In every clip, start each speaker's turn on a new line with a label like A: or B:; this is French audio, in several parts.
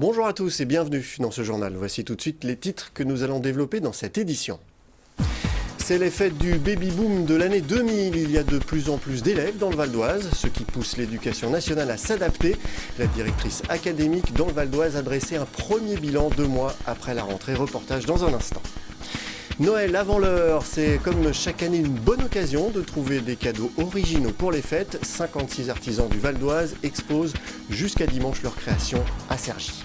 A: Bonjour à tous et bienvenue dans ce journal. Voici tout de suite les titres que nous allons développer dans cette édition. C'est l'effet du baby-boom de l'année 2000. Il y a de plus en plus d'élèves dans le Val d'Oise, ce qui pousse l'éducation nationale à s'adapter. La directrice académique dans le Val d'Oise a dressé un premier bilan 2 mois après la rentrée. Reportage dans un instant. Noël avant l'heure, c'est comme chaque année une bonne occasion de trouver des cadeaux originaux pour les fêtes. 56 artisans du Val d'Oise exposent jusqu'à dimanche leur création à Cergy.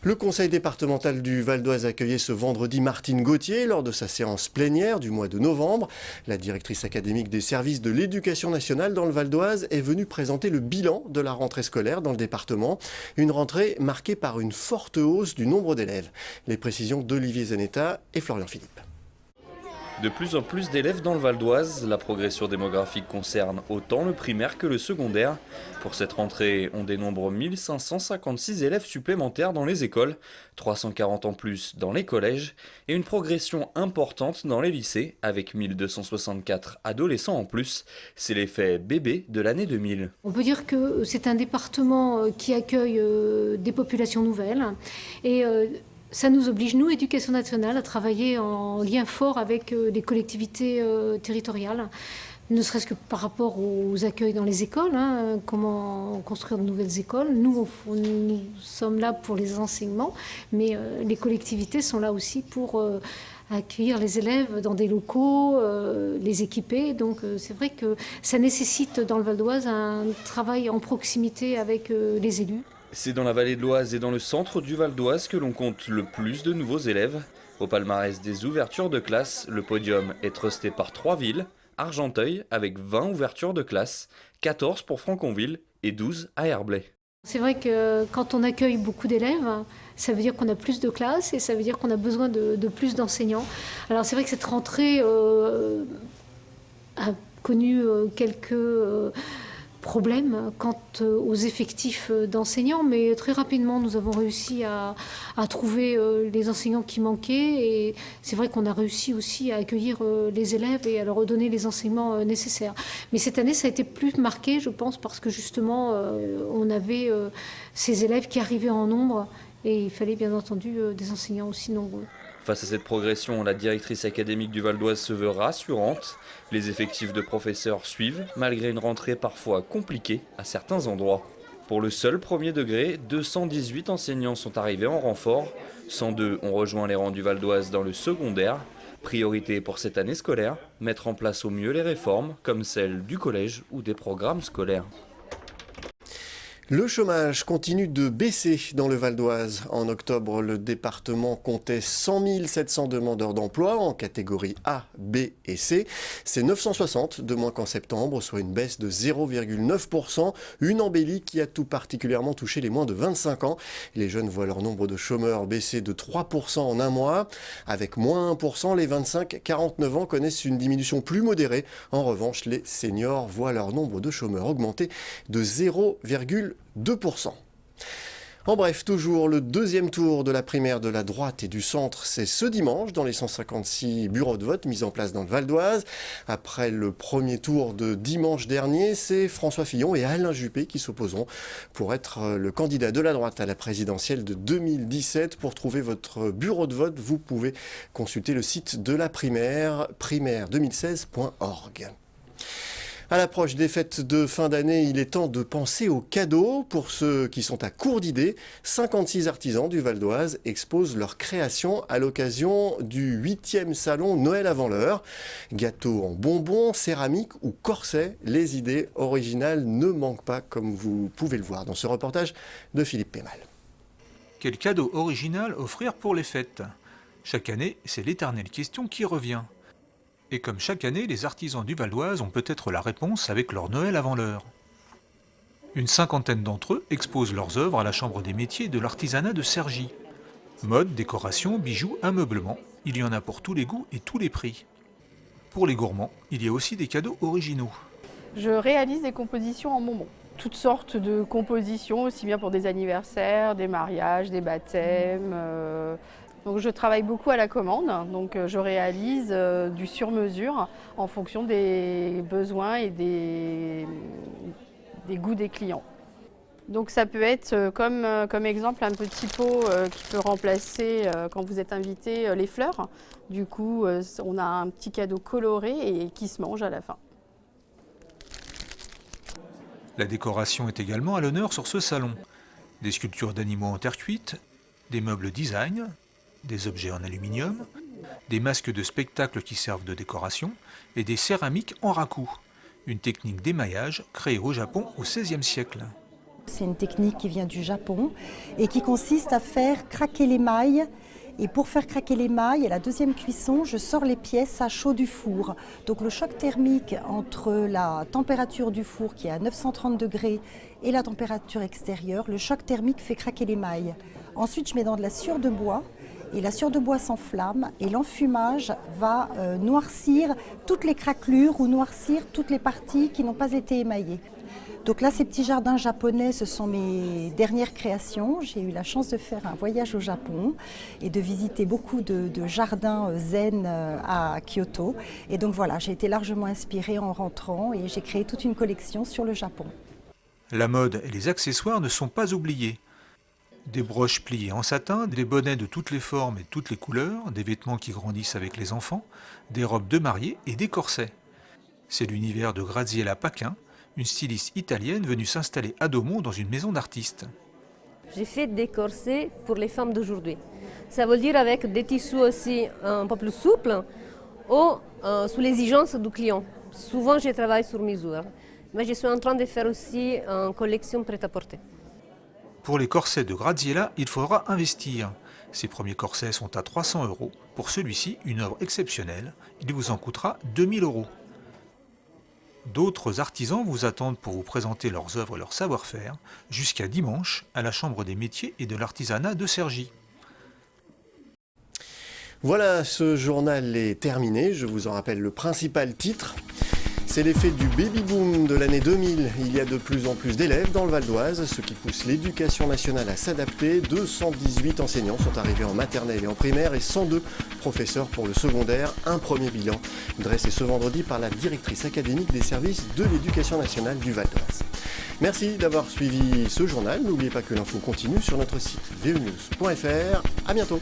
A: Le conseil départemental du Val d'Oise accueillait ce vendredi Martine Gauthier lors de sa séance plénière du mois de novembre. La directrice académique des services de l'éducation nationale dans le Val d'Oise est venue présenter le bilan de la rentrée scolaire dans le département. Une rentrée marquée par une forte hausse du nombre d'élèves. Les précisions d'Olivier Zanetta et Florian Philippe.
B: De plus en plus d'élèves dans le Val d'Oise, la progression démographique concerne autant le primaire que le secondaire. Pour cette rentrée, on dénombre 1556 élèves supplémentaires dans les écoles, 340 en plus dans les collèges et une progression importante dans les lycées avec 1264 adolescents en plus. C'est l'effet bébé de l'année 2000.
C: On peut dire que c'est un département qui accueille des populations nouvelles et ça nous oblige, nous, Éducation nationale, à travailler en lien fort avec les collectivités territoriales, ne serait-ce que par rapport aux accueils dans les écoles, comment construire de nouvelles écoles. Nous sommes là pour les enseignements, mais les collectivités sont là aussi pour accueillir les élèves dans des locaux, les équiper. Donc c'est vrai que ça nécessite dans le Val d'Oise un travail en proximité avec les élus.
B: C'est dans la vallée de l'Oise et dans le centre du Val d'Oise que l'on compte le plus de nouveaux élèves. Au palmarès des ouvertures de classe, le podium est trusté par 3 villes, Argenteuil avec 20 ouvertures de classe, 14 pour Franconville et 12 à Herblay.
C: C'est vrai que quand on accueille beaucoup d'élèves, ça veut dire qu'on a plus de classes et ça veut dire qu'on a besoin de plus d'enseignants. Alors c'est vrai que cette rentrée a connu quelques problème quant aux effectifs d'enseignants, mais très rapidement nous avons réussi à trouver les enseignants qui manquaient et c'est vrai qu'on a réussi aussi à accueillir les élèves et à leur donner les enseignements nécessaires. Mais cette année ça a été plus marqué, je pense, parce que justement on avait ces élèves qui arrivaient en nombre et il fallait bien entendu des enseignants aussi nombreux.
B: Face à cette progression, la directrice académique du Val d'Oise se veut rassurante. Les effectifs de professeurs suivent, malgré une rentrée parfois compliquée à certains endroits. Pour le seul premier degré, 218 enseignants sont arrivés en renfort. 102 ont rejoint les rangs du Val d'Oise dans le secondaire. Priorité pour cette année scolaire, mettre en place au mieux les réformes, comme celle du collège ou des programmes scolaires.
A: Le chômage continue de baisser dans le Val d'Oise. En octobre, le département comptait 100 700 demandeurs d'emploi en catégorie A, B et C. C'est 960 de moins qu'en septembre, soit une baisse de 0,9%. Une embellie qui a tout particulièrement touché les moins de 25 ans. Les jeunes voient leur nombre de chômeurs baisser de 3% en un mois. Avec moins 1%, les 25-49 ans connaissent une diminution plus modérée. En revanche, les seniors voient leur nombre de chômeurs augmenter de 0,2%. En bref, toujours le deuxième tour de la primaire de la droite et du centre, c'est ce dimanche dans les 156 bureaux de vote mis en place dans le Val d'Oise. Après le premier tour de dimanche dernier, c'est François Fillon et Alain Juppé qui s'opposeront pour être le candidat de la droite à la présidentielle de 2017. Pour trouver votre bureau de vote, vous pouvez consulter le site de la primaire, primaire2016.org. À l'approche des fêtes de fin d'année, il est temps de penser aux cadeaux. Pour ceux qui sont à court d'idées, 56 artisans du Val d'Oise exposent leur création à l'occasion du 8e salon Noël avant l'heure. Gâteaux en bonbons, céramique ou corsets, les idées originales ne manquent pas, comme vous pouvez le voir dans ce reportage de Philippe Pémal.
D: Quel cadeau original offrir pour les fêtes ? Chaque année, c'est l'éternelle question qui revient. Et comme chaque année, les artisans du Val d'Oise ont peut-être la réponse avec leur Noël avant l'heure. Une cinquantaine d'entre eux exposent leurs œuvres à la Chambre des métiers de l'artisanat de Cergy. Mode, décoration, bijoux, ameublement, il y en a pour tous les goûts et tous les prix. Pour les gourmands, il y a aussi des cadeaux originaux.
E: Je réalise des compositions en bonbons. Toutes sortes de compositions, aussi bien pour des anniversaires, des mariages, des baptêmes. Donc je travaille beaucoup à la commande, donc je réalise du sur-mesure en fonction des besoins et des goûts des clients. Donc ça peut être comme exemple un petit pot qui peut remplacer quand vous êtes invité les fleurs. Du coup on a un petit cadeau coloré et qui se mange à la fin.
D: La décoration est également à l'honneur sur ce salon. Des sculptures d'animaux en terre cuite, des meubles design, des objets en aluminium, des masques de spectacle qui servent de décoration et des céramiques en raku, une technique d'émaillage créée au Japon au XVIe siècle.
F: C'est une technique qui vient du Japon et qui consiste à faire craquer l'émail. Et pour faire craquer l'émail, à la deuxième cuisson, je sors les pièces à chaud du four. Donc le choc thermique entre la température du four qui est à 930 degrés et la température extérieure, le choc thermique fait craquer l'émail. Ensuite, je mets dans de la sciure de bois et la sciure de bois s'enflamme et l'enfumage va noircir toutes les craquelures ou noircir toutes les parties qui n'ont pas été émaillées. Donc là, ces petits jardins japonais, ce sont mes dernières créations. J'ai eu la chance de faire un voyage au Japon et de visiter beaucoup de jardins zen à Kyoto. Et donc voilà, j'ai été largement inspirée en rentrant et j'ai créé toute une collection sur le Japon.
D: La mode et les accessoires ne sont pas oubliés. Des broches pliées en satin, des bonnets de toutes les formes et toutes les couleurs, des vêtements qui grandissent avec les enfants, des robes de mariée et des corsets. C'est l'univers de Graziella Paquin, une styliste italienne venue s'installer à Daumont dans une maison d'artistes.
G: J'ai fait des corsets pour les femmes d'aujourd'hui. Ça veut dire avec des tissus aussi un peu plus souples ou sous l'exigence du client. Souvent, je travaille sur mesure, mais je suis en train de faire aussi une collection prêt-à-porter.
D: Pour les corsets de Graziella, il faudra investir. Ces premiers corsets sont à 300 €. Pour celui-ci, une œuvre exceptionnelle, il vous en coûtera 2000 €. D'autres artisans vous attendent pour vous présenter leurs œuvres et leur savoir-faire jusqu'à dimanche à la Chambre des métiers et de l'artisanat de Cergy.
A: Voilà, ce journal est terminé. Je vous en rappelle le principal titre. C'est l'effet du baby-boom de l'année 2000. Il y a de plus en plus d'élèves dans le Val d'Oise, ce qui pousse l'éducation nationale à s'adapter. 218 enseignants sont arrivés en maternelle et en primaire et 102 professeurs pour le secondaire. Un premier bilan dressé ce vendredi par la directrice académique des services de l'éducation nationale du Val d'Oise. Merci d'avoir suivi ce journal. N'oubliez pas que l'info continue sur notre site venews.fr. À bientôt.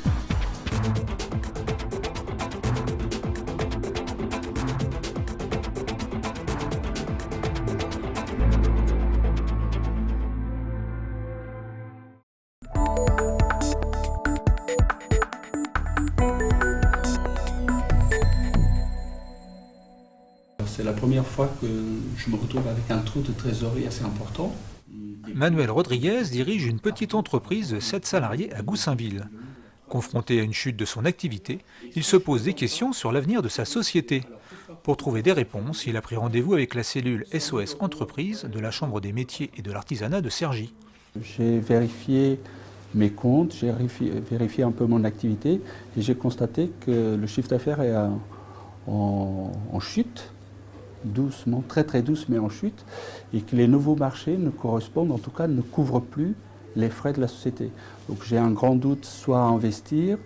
H: C'est la première fois que je me retrouve avec un trou de trésorerie assez important.
D: Manuel Rodriguez dirige une petite entreprise de 7 salariés à Goussainville. Confronté à une chute de son activité, il se pose des questions sur l'avenir de sa société. Pour trouver des réponses, il a pris rendez-vous avec la cellule SOS Entreprise de la Chambre des métiers et de l'artisanat de Cergy.
H: J'ai vérifié mes comptes, j'ai vérifié un peu mon activité et j'ai constaté que le chiffre d'affaires est en chute. Doucement, très très douce, mais en chute, et que les nouveaux marchés ne correspondent, en tout cas ne couvrent plus les frais de la société. Donc j'ai un grand doute, soit à investir,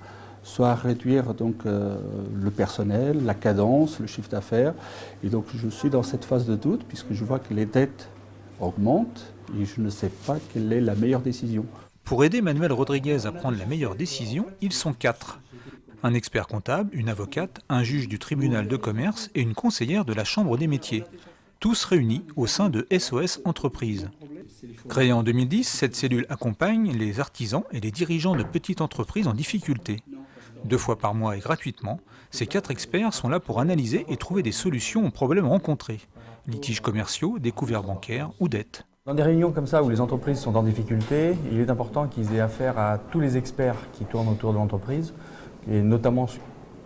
H: soit à réduire donc, le personnel, la cadence, le chiffre d'affaires. Et donc je suis dans cette phase de doute, puisque je vois que les dettes augmentent, et je ne sais pas quelle est la meilleure décision.
D: Pour aider Manuel Rodriguez à prendre la meilleure décision, ils sont 4. Un expert comptable, une avocate, un juge du tribunal de commerce et une conseillère de la Chambre des métiers. Tous réunis au sein de SOS Entreprises. Créée en 2010, cette cellule accompagne les artisans et les dirigeants de petites entreprises en difficulté. 2 fois par mois et gratuitement, ces 4 experts sont là pour analyser et trouver des solutions aux problèmes rencontrés. Litiges commerciaux, découverts bancaires ou dettes.
I: Dans des réunions comme ça où les entreprises sont en difficulté, il est important qu'ils aient affaire à tous les experts qui tournent autour de l'entreprise, et notamment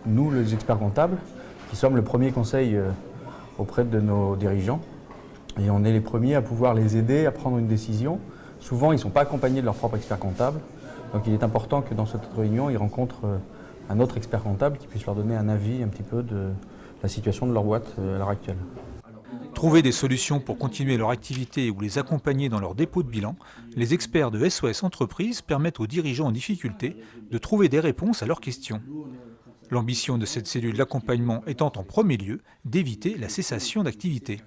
I: nous, les experts comptables, qui sommes le premier conseil auprès de nos dirigeants. Et on est les premiers à pouvoir les aider à prendre une décision. Souvent, ils ne sont pas accompagnés de leur propre expert comptable. Donc il est important que dans cette réunion, ils rencontrent un autre expert comptable qui puisse leur donner un avis un petit peu de la situation de leur boîte à l'heure actuelle.
D: Trouver des solutions pour continuer leur activité ou les accompagner dans leur dépôt de bilan, les experts de SOS Entreprises permettent aux dirigeants en difficulté de trouver des réponses à leurs questions. L'ambition de cette cellule d'accompagnement étant en premier lieu d'éviter la cessation d'activité.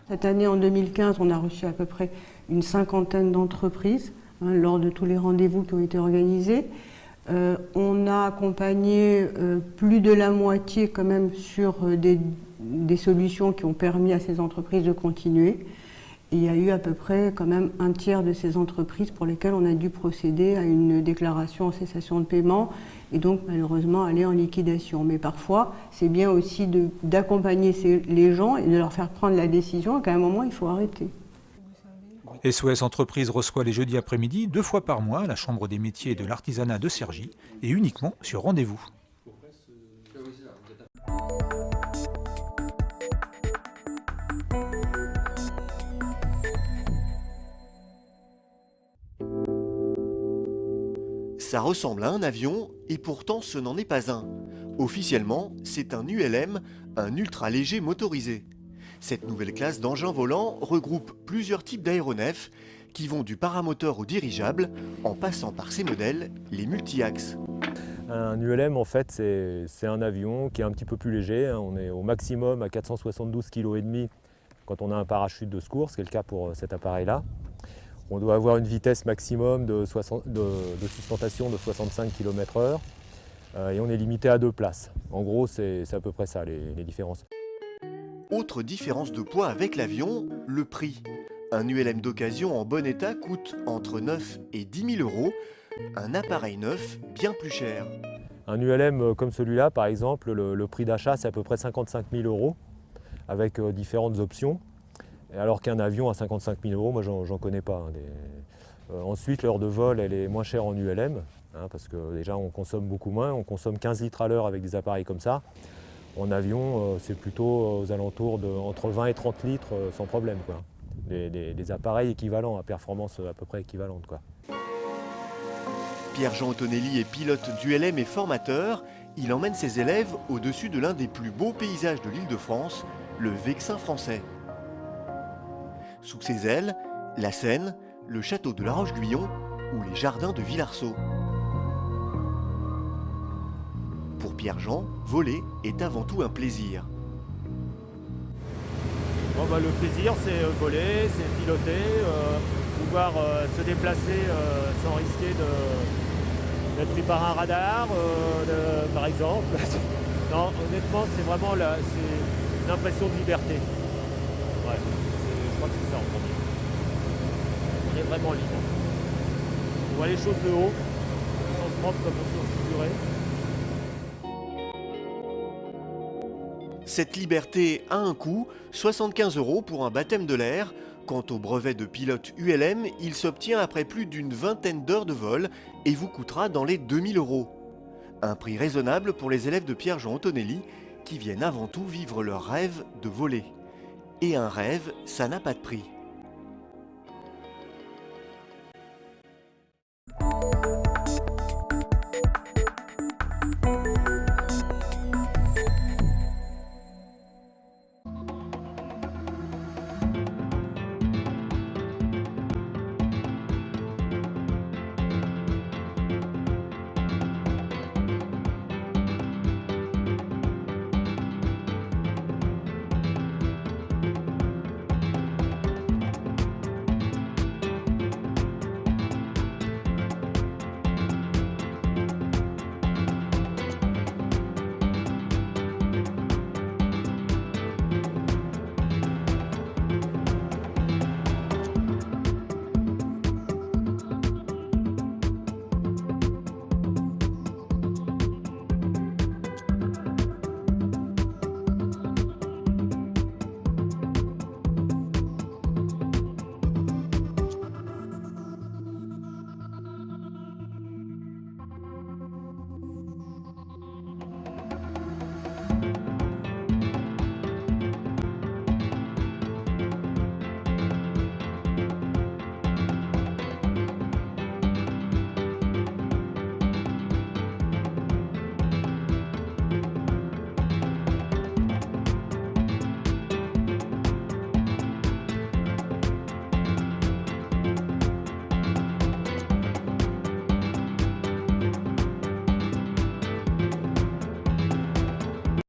J: Cette année, en 2015, on a reçu à peu près une cinquantaine d'entreprises lors de tous les rendez-vous qui ont été organisés. On a accompagné plus de la moitié quand même sur des solutions qui ont permis à ces entreprises de continuer. Et il y a eu à peu près quand même un tiers de ces entreprises pour lesquelles on a dû procéder à une déclaration en cessation de paiement et donc malheureusement aller en liquidation. Mais parfois, c'est bien aussi d'accompagner les gens et de leur faire prendre la décision qu'à un moment, il faut arrêter.
D: SOS Entreprises reçoit les jeudis après-midi 2 fois par mois à la Chambre des métiers et de l'artisanat de Cergy et uniquement sur rendez-vous.
A: Ça ressemble à un avion et pourtant ce n'en est pas un. Officiellement, c'est un ULM, un ultra léger motorisé. Cette nouvelle classe d'engins volants regroupe plusieurs types d'aéronefs qui vont du paramoteur au dirigeable en passant par ces modèles, les multi-axes.
K: Un ULM en fait c'est un avion qui est un petit peu plus léger, on est au maximum à 472,5 kg quand on a un parachute de secours, ce qui est le cas pour cet appareil-là. On doit avoir une vitesse maximum de sustentation de 65 km/h et on est limité à 2 places. En gros, c'est à peu près ça les différences.
A: Autre différence de poids avec l'avion, le prix. Un ULM d'occasion en bon état coûte entre 9 et 10 000 euros, un appareil neuf bien plus cher.
K: Un ULM comme celui-là, par exemple, le prix d'achat c'est à peu près 55 000 euros avec différentes options. Alors qu'un avion à 55 000 euros, moi j'en connais pas. Ensuite, l'heure de vol elle est moins chère en ULM, parce que déjà on consomme beaucoup moins, on consomme 15 litres à l'heure avec des appareils comme ça. En avion, c'est plutôt aux alentours de entre 20 et 30 litres sans problème, quoi. Des appareils équivalents, à performance à peu près équivalente, quoi.
A: Pierre-Jean Ottonelli est pilote d'ULM et formateur. Il emmène ses élèves au-dessus de l'un des plus beaux paysages de l'Île-de-France, le Vexin français. Sous ses ailes, la Seine, le château de La Roche-Guyon ou les jardins de Villarceau. Pour Pierre-Jean, voler est avant tout un plaisir.
K: Le plaisir c'est voler, c'est piloter, pouvoir se déplacer sans risquer d'être pris par un radar, par exemple. Non, honnêtement c'est vraiment une impression de liberté. Ouais. Je crois que c'est ça en premier. On est vraiment libre. On voit les choses de haut, sans se rendre comme on se figurait.
A: Cette liberté a un coût, 75 € pour un baptême de l'air. Quant au brevet de pilote ULM, il s'obtient après plus d'une vingtaine d'heures de vol et vous coûtera dans les 2 000 €. Un prix raisonnable pour les élèves de Pierre-Jean Ottonelli qui viennent avant tout vivre leur rêve de voler. Et un rêve, ça n'a pas de prix.